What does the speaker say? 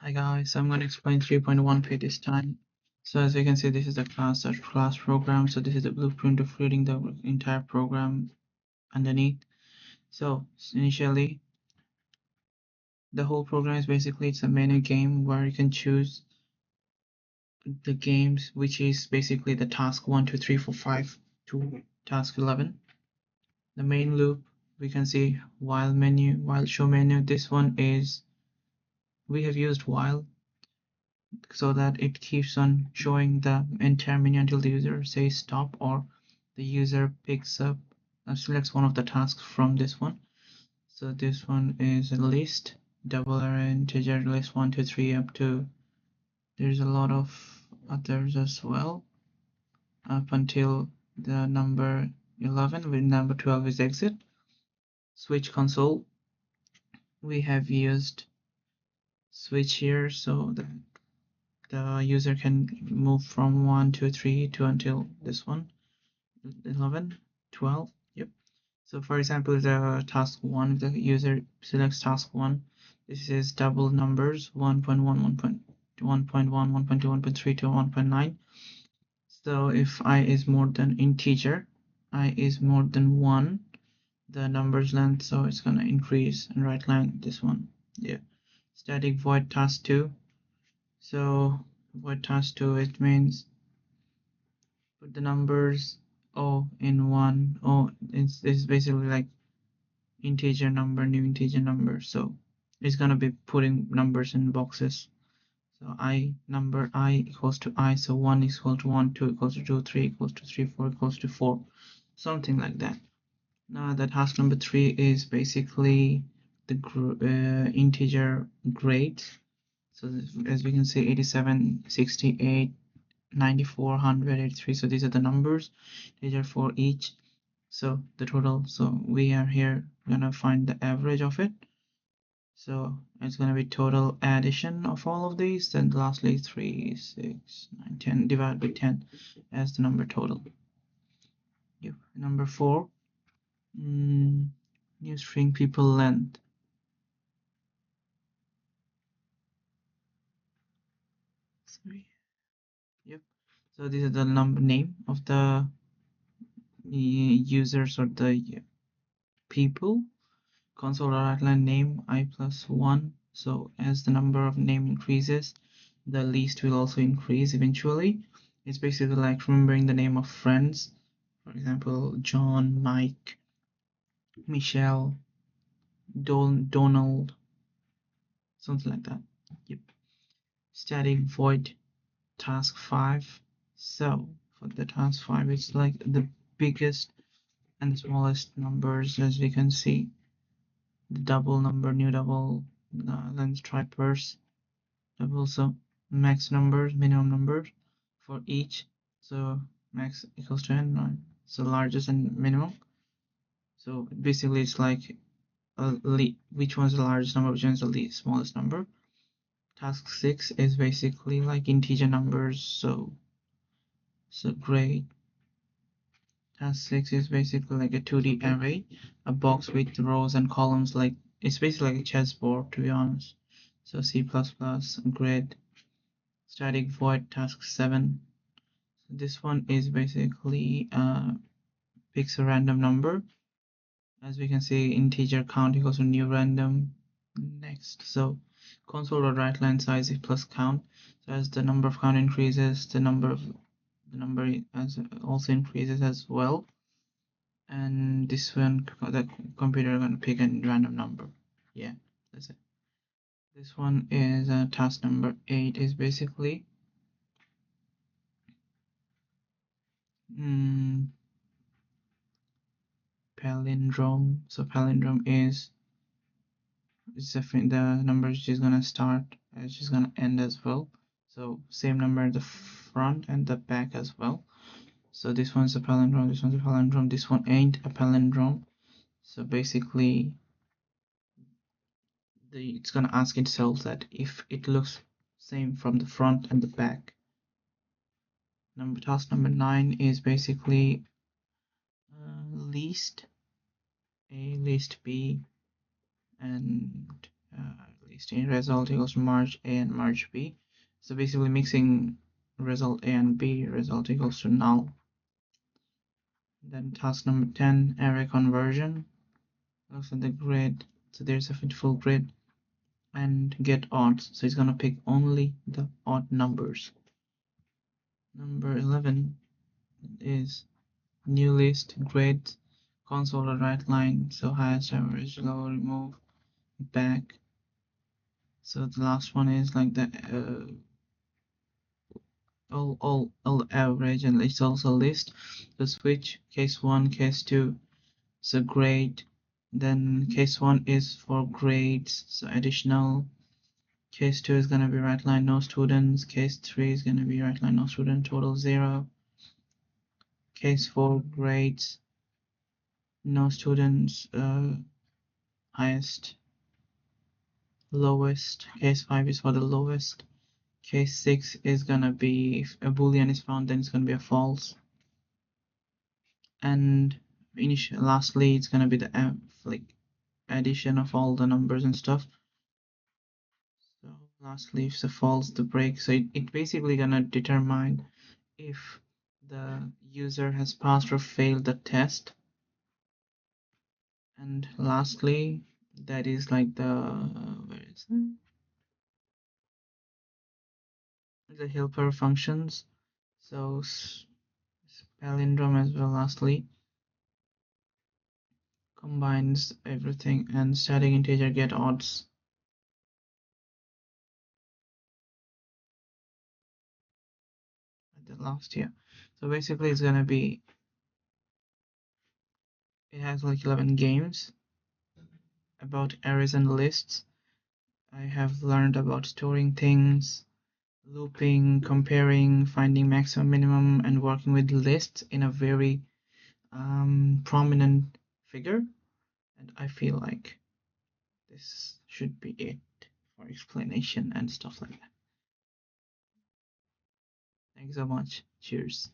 Hi guys, I'm going to explain 3.1p this time. So as you can see, this is the class program. So this is the blueprint of reading the entire program underneath. So initially, the whole program is basically it's a menu game where you can choose the games, which is basically the task 1, 2, 3, 4, 5 to task 11. The main loop, we can see while menu, while show menu. This one is we have used while so that it keeps on showing the entire menu until the user says stop or the user picks up selects one of the tasks from this one. So this one is a list, double array integer list 1 2 3 up to there's a lot of others as well up until the number 11 with number 12 is exit. Switch console, we have used switch here so that the user can move from 1 to 3 to until this one 11 12. Yep. So for example, the task 1, the user selects task 1. This is double numbers 1.1 1.1 1.2 1.3 to 1.9. So if I is more than integer, I is more than 1, the numbers length, so it's gonna increase, and right line this one. Yeah. Static void task 2. So void task 2, it means put the numbers O in 1. O it's basically like integer number, new integer number. So it's gonna be putting numbers in boxes. So I number I equals to I. So 1 is equal to 1, 2 equals to 2, 3 equals to 3, 4 equals to 4, something like that. Now the task number 3 is basically the integer grade. So this, as we can see, 87, 68, 94, 183. So these are the numbers. These are for each. So the total. So we are here gonna find the average of it. So it's gonna be total addition of all of these. Then lastly 3, 6, 9, 10 divided by 10 as the number total. Yep. Number 4. New string people length. Sorry. Yep. So this is the number name of the users or the people. Console.writeline name I plus 1. So as the number of name increases, the list will also increase eventually. It's basically like remembering the name of friends. For example, John, Mike, Michelle, Donald, something like that. Yep. Static void task 5. So for the task 5, it's like the biggest and the smallest numbers, as we can see. The double number, new double, length stripers, double, so max numbers, minimum numbers for each. So max equals to n, so largest and minimum. So basically it's like which one's the largest number, which one's the least smallest number. Task 6 is basically like integer numbers, so great. Task 6 is basically like a 2D array, a box with rows and columns, like it's basically like a chessboard, to be honest. So C++, grid, static void task 7. This one is basically picks a random number. As we can see, integer count equals to new random. Next, so console.writeline size plus count. So as the number of count increases, the number as also increases as well. And this one, the computer gonna pick a random number. Yeah, that's it. This one is task number 8 is basically palindrome. So palindrome is the number she's gonna start and she's gonna end as well. So same number at the front and the back as well. So this one's a palindrome, this one's a palindrome, this one ain't a palindrome. So basically it's gonna ask itself that if it looks same from the front and the back. Task number 9 is basically list A, list B, and list in result equals to merge A and merge B. So basically mixing result A and B, result equals to null. Then task number 10, array conversion. Looks at the grid. So there's a full grid. And get odds. So it's gonna pick only the odd numbers. Number 11 is new list, grade, console or right line. So highest, average, low, remove, back. So the last one is like the all average, and it's also list. So switch case 1, case 2. So grade. Then case 1 is for grades. So additional. Case 2 is gonna be right line, no students. Case 3 is gonna be right line, no student, total 0. Case 4 grades, no students, highest, lowest. Case 5 is for the lowest. Case 6 is gonna be, if a boolean is found, then it's gonna be a false. And lastly, it's gonna be the like addition of all the numbers and stuff. So lastly, if the false, the break. So it basically gonna determine if the user has passed or failed the test. And lastly, that is like where is it? The helper functions. So palindrome as well. Lastly, combines everything, and static integer get odds. At the last here. So basically, it's gonna be. It has like 11 games about arrays and lists. I have learned about storing things, looping, comparing, finding maximum, minimum, and working with lists in a very prominent figure. And I feel like this should be it for explanation and stuff like that. Thanks so much. Cheers.